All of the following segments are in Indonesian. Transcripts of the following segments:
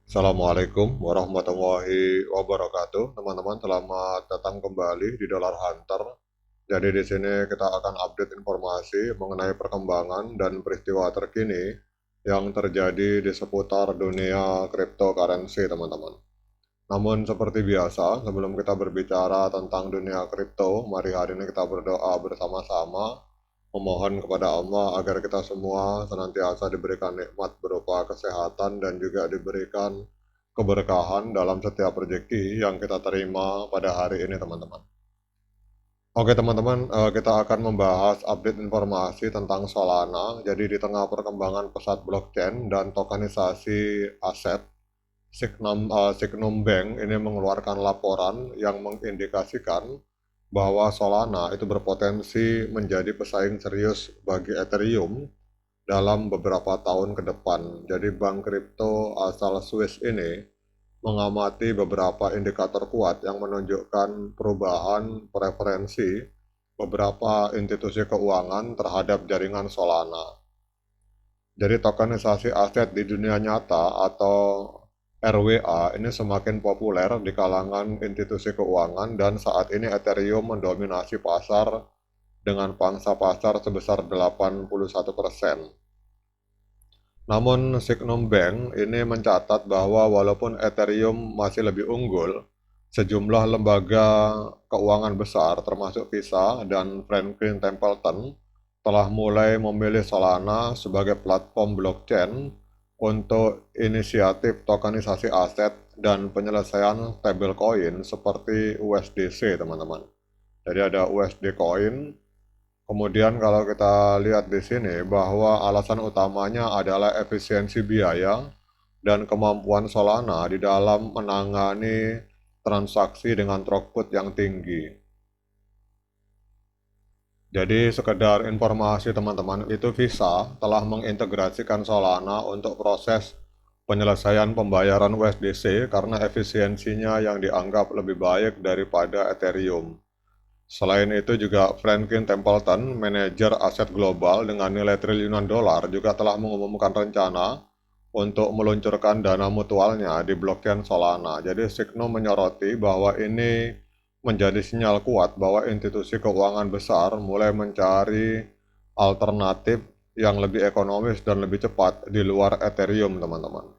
Assalamualaikum warahmatullahi wabarakatuh. Teman-teman, selamat datang kembali di Dollar Hunter. Jadi di sini kita akan update informasi mengenai perkembangan dan peristiwa terkini yang terjadi di seputar dunia cryptocurrency, teman-teman. Namun seperti biasa, sebelum kita berbicara tentang dunia kripto, mari hari ini kita berdoa bersama-sama, memohon kepada Allah agar kita semua senantiasa diberikan nikmat berupa kesehatan dan juga diberikan keberkahan dalam setiap rezeki yang kita terima pada hari ini, teman-teman. Oke teman-teman, kita akan membahas update informasi tentang Solana. Jadi di tengah perkembangan pesat blockchain dan tokenisasi aset, Sygnum Bank ini mengeluarkan laporan yang mengindikasikan bahwa Solana itu berpotensi menjadi pesaing serius bagi Ethereum dalam beberapa tahun ke depan. Jadi bank kripto asal Swiss ini mengamati beberapa indikator kuat yang menunjukkan perubahan preferensi beberapa institusi keuangan terhadap jaringan Solana. Jadi tokenisasi aset di dunia nyata atau RWA ini semakin populer di kalangan institusi keuangan dan saat ini Ethereum mendominasi pasar dengan pangsa pasar sebesar 81%. Namun Sygnum Bank ini mencatat bahwa walaupun Ethereum masih lebih unggul, sejumlah lembaga keuangan besar termasuk Visa dan Franklin Templeton telah mulai memilih Solana sebagai platform blockchain untuk inisiatif tokenisasi aset dan penyelesaian stablecoin seperti USDC, teman-teman. Jadi ada USD Coin. Kemudian kalau kita lihat di sini bahwa alasan utamanya adalah efisiensi biaya dan kemampuan Solana di dalam menangani transaksi dengan throughput yang tinggi. Jadi sekedar informasi teman-teman, itu Visa telah mengintegrasikan Solana untuk proses penyelesaian pembayaran USDC karena efisiensinya yang dianggap lebih baik daripada Ethereum. Selain itu juga Franklin Templeton, manajer aset global dengan nilai triliunan dolar, juga telah mengumumkan rencana untuk meluncurkan dana mutualnya di blockchain Solana. Jadi Sygnum menyoroti bahwa ini menjadi sinyal kuat bahwa institusi keuangan besar mulai mencari alternatif yang lebih ekonomis dan lebih cepat di luar Ethereum, teman-teman.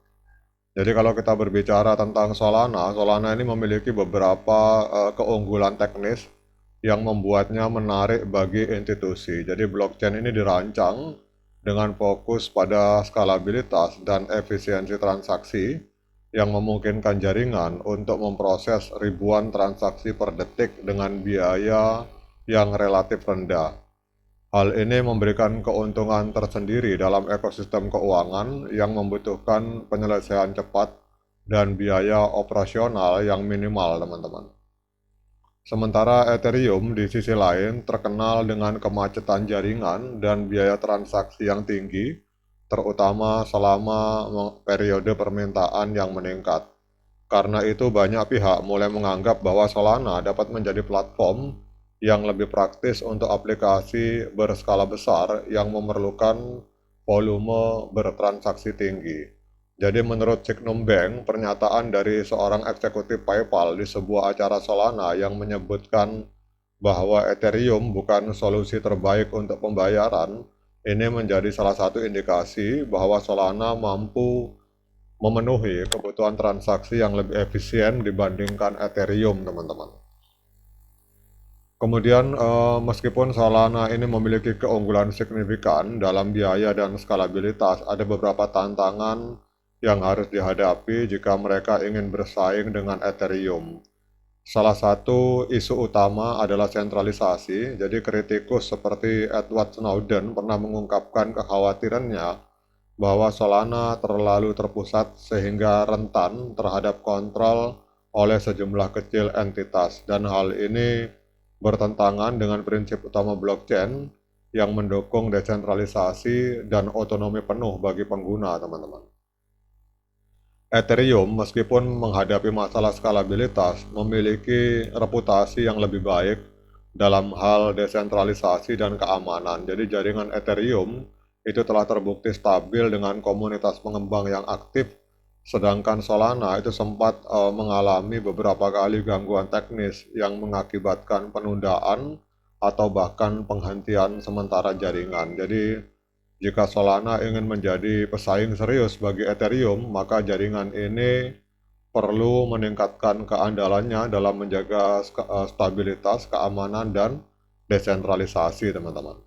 Jadi kalau kita berbicara tentang Solana, Solana ini memiliki beberapa keunggulan teknis yang membuatnya menarik bagi institusi. Jadi blockchain ini dirancang dengan fokus pada skalabilitas dan efisiensi transaksi yang memungkinkan jaringan untuk memproses ribuan transaksi per detik dengan biaya yang relatif rendah. Hal ini memberikan keuntungan tersendiri dalam ekosistem keuangan yang membutuhkan penyelesaian cepat dan biaya operasional yang minimal, teman-teman. Sementara Ethereum di sisi lain terkenal dengan kemacetan jaringan dan biaya transaksi yang tinggi, terutama selama periode permintaan yang meningkat. Karena itu banyak pihak mulai menganggap bahwa Solana dapat menjadi platform yang lebih praktis untuk aplikasi berskala besar yang memerlukan volume bertransaksi tinggi. Jadi menurut Sygnum Bank, pernyataan dari seorang eksekutif PayPal di sebuah acara Solana yang menyebutkan bahwa Ethereum bukan solusi terbaik untuk pembayaran, ini menjadi salah satu indikasi bahwa Solana mampu memenuhi kebutuhan transaksi yang lebih efisien dibandingkan Ethereum, teman-teman. Kemudian, meskipun Solana ini memiliki keunggulan signifikan dalam biaya dan skalabilitas, ada beberapa tantangan yang harus dihadapi jika mereka ingin bersaing dengan Ethereum. Salah satu isu utama adalah sentralisasi. Jadi kritikus seperti Edward Snowden pernah mengungkapkan kekhawatirannya bahwa Solana terlalu terpusat sehingga rentan terhadap kontrol oleh sejumlah kecil entitas, dan hal ini bertentangan dengan prinsip utama blockchain yang mendukung desentralisasi dan otonomi penuh bagi pengguna, teman-teman. Ethereum, meskipun menghadapi masalah skalabilitas, memiliki reputasi yang lebih baik dalam hal desentralisasi dan keamanan. Jadi jaringan Ethereum itu telah terbukti stabil dengan komunitas pengembang yang aktif Sedangkan Solana itu sempat mengalami beberapa kali gangguan teknis yang mengakibatkan penundaan atau bahkan penghentian sementara jaringan. Jadi, jika Solana ingin menjadi pesaing serius bagi Ethereum, maka jaringan ini perlu meningkatkan keandalannya dalam menjaga stabilitas, keamanan, dan desentralisasi, teman-teman.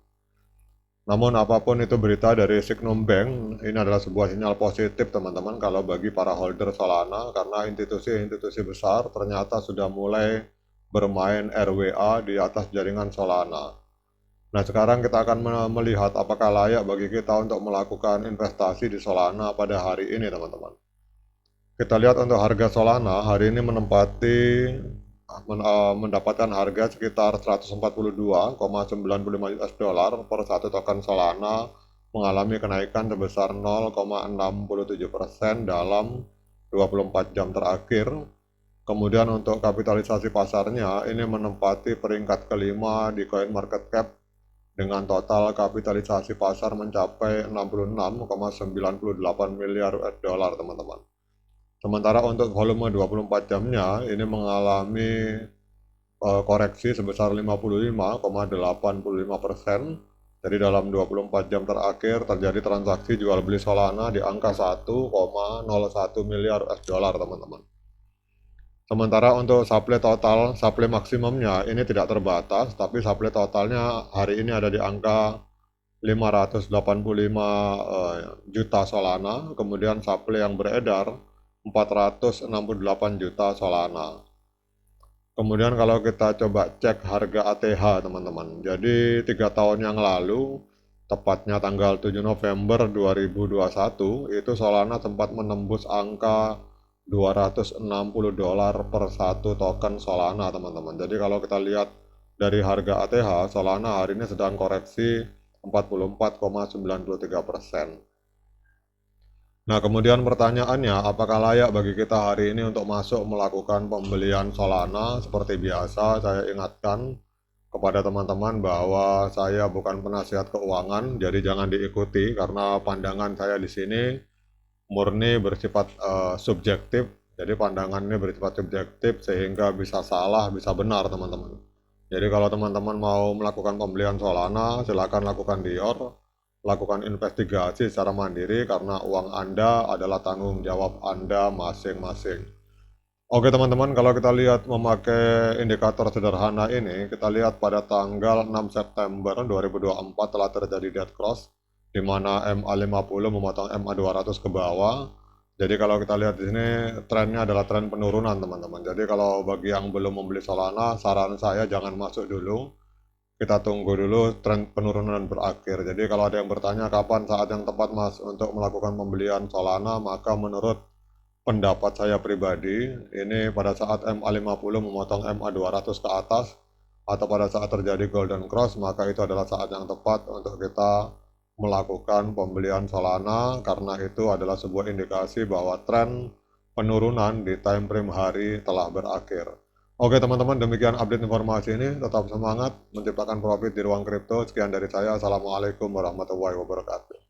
Namun apapun itu berita dari Signum Bank, ini adalah sebuah sinyal positif teman-teman kalau bagi para holder Solana karena institusi-institusi besar ternyata sudah mulai bermain RWA di atas jaringan Solana. Nah, sekarang kita akan melihat apakah layak bagi kita untuk melakukan investasi di Solana pada hari ini, teman-teman. Kita lihat untuk harga Solana hari ini mendapatkan harga sekitar 142,95 US dollar per satu token Solana, mengalami kenaikan sebesar 0,67% dalam 24 jam terakhir. Kemudian untuk kapitalisasi pasarnya ini menempati peringkat kelima di CoinMarketCap dengan total kapitalisasi pasar mencapai 66,98 miliar US dollar, teman-teman. Sementara untuk volume 24 jamnya ini mengalami koreksi sebesar 55,85%. Jadi dalam 24 jam terakhir terjadi transaksi jual beli Solana di angka 1,01 miliar US dollar, teman-teman. Sementara untuk supply maksimumnya ini tidak terbatas, tapi supply totalnya hari ini ada di angka 585 juta Solana, kemudian supply yang beredar 468 juta Solana. Kemudian kalau kita coba cek harga ATH, teman-teman. Jadi 3 tahun yang lalu, tepatnya tanggal 7 November 2021, itu Solana sempat menembus angka 260 dolar per satu token Solana, teman-teman. Jadi kalau kita lihat dari harga ATH, Solana hari ini sedang koreksi 44,93%. Nah, kemudian pertanyaannya, apakah layak bagi kita hari ini untuk masuk melakukan pembelian Solana? Seperti biasa, saya ingatkan kepada teman-teman bahwa saya bukan penasihat keuangan, jadi jangan diikuti karena pandangan saya di sini murni bersifat subjektif. Jadi pandangan ini bersifat subjektif sehingga bisa salah, bisa benar, teman-teman. Jadi kalau teman-teman mau melakukan pembelian Solana, silakan lakukan dior, lakukan investigasi secara mandiri karena uang Anda adalah tanggung jawab Anda masing-masing. Oke teman-teman, kalau kita lihat memakai indikator sederhana ini, kita lihat pada tanggal 6 September 2024 telah terjadi dead cross, di mana MA50 memotong MA200 ke bawah. Jadi kalau kita lihat di sini, trennya adalah tren penurunan teman-teman. Jadi kalau bagi yang belum membeli Solana, saran saya jangan masuk dulu. Kita tunggu dulu tren penurunan berakhir. Jadi kalau ada yang bertanya kapan saat yang tepat Mas untuk melakukan pembelian Solana, maka menurut pendapat saya pribadi, ini pada saat MA50 memotong MA200 ke atas, atau pada saat terjadi golden cross, maka itu adalah saat yang tepat untuk kita melakukan pembelian Solana, karena itu adalah sebuah indikasi bahwa tren penurunan di time frame hari telah berakhir. Oke teman-teman, demikian update informasi ini. Tetap semangat menciptakan profit di ruang kripto. Sekian dari saya. Assalamualaikum warahmatullahi wabarakatuh.